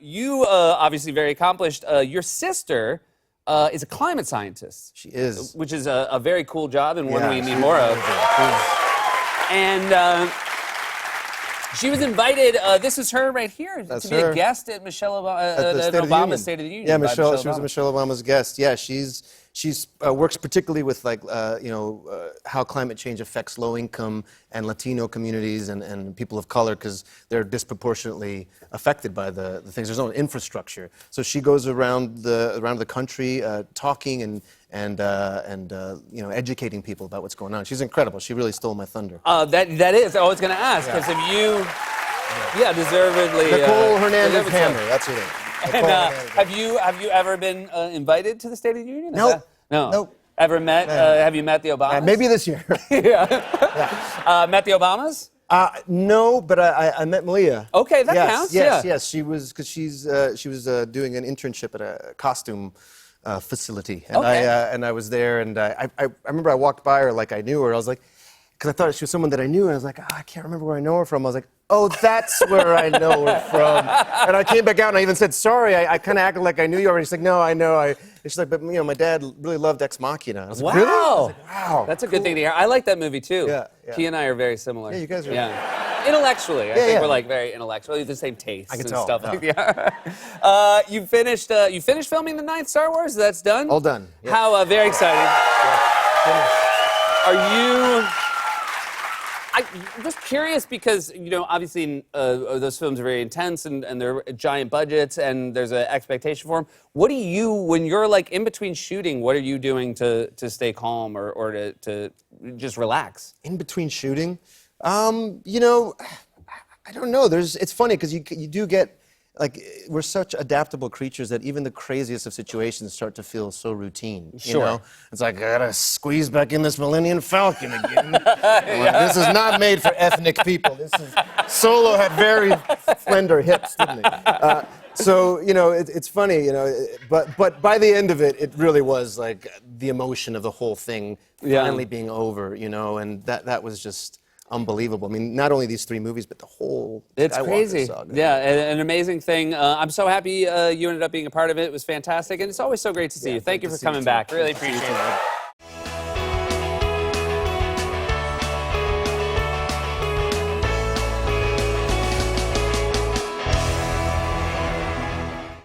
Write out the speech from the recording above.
you obviously very accomplished. Your sister is a climate scientist. She is. Which is a very cool job and one Yeah, we need she's more of. amazing. And she was invited, this is her right here, That's to be a her. guest at Michelle At the State of the Obama's Union. State of the Union. Yeah, by she was Obama. Michelle Obama's guest. Yeah, she's works particularly with like how climate change affects low-income and Latino communities and people of color because they're disproportionately affected by the things. There's no infrastructure, so she goes around the country talking and educating people about what's going on. She's incredible. She really stole my thunder. That is. I was going to ask because if you, deservedly. Nicole Hernandez deservedly- Hammer. That's her name. And have you ever been invited to the State of the Union? Is Nope. that- No. Nope. Ever met? Have you met the Obamas? Maybe this year. Met the Obamas? No, but I met Malia. Okay, that counts. Yes. She was because she was doing an internship at a costume facility, and Okay. I was there, and I remember I walked by her like I knew her. I was like, because I thought she was someone that I knew, and I was like, I can't remember where I know her from. I was like, oh, that's where I know her from. And I came back out and I even said, sorry, I kind of acted like I knew you already. She's like, no, I know. And she's like, but my dad really loved Ex Machina. I was like, Wow. really? I was like, wow. That's a good thing to hear. I like that movie too. Yeah. He and I are very similar. Yeah, you guys are. Yeah. Intellectually, I think yeah. we're like very intellectual. We have the same tastes I can and tell, stuff yeah. like that. You finished filming the 9th Star Wars? That's done? All done. Yeah. How very exciting. Are you? I'm just curious because, obviously those films are very intense and they're giant budgets and there's an expectation for them. What do you, when you're like in between shooting, what are you doing to stay calm or to just relax? In between shooting, I don't know. It's funny because you do get, like, we're such adaptable creatures that even the craziest of situations start to feel so routine. You know? It's like, I gotta squeeze back in this Millennium Falcon again. This is not made for ethnic people. Solo had very slender hips, didn't he? So, it's funny, but by the end of it, it really was like the emotion of the whole thing finally being over, and that was just unbelievable. I mean, not only these 3 movies, but the whole It's Skywalker crazy. saga. Yeah, an amazing thing. I'm so happy you ended up being a part of it. It was fantastic, and it's always so great to see you. Thank you for coming back. Really appreciate it.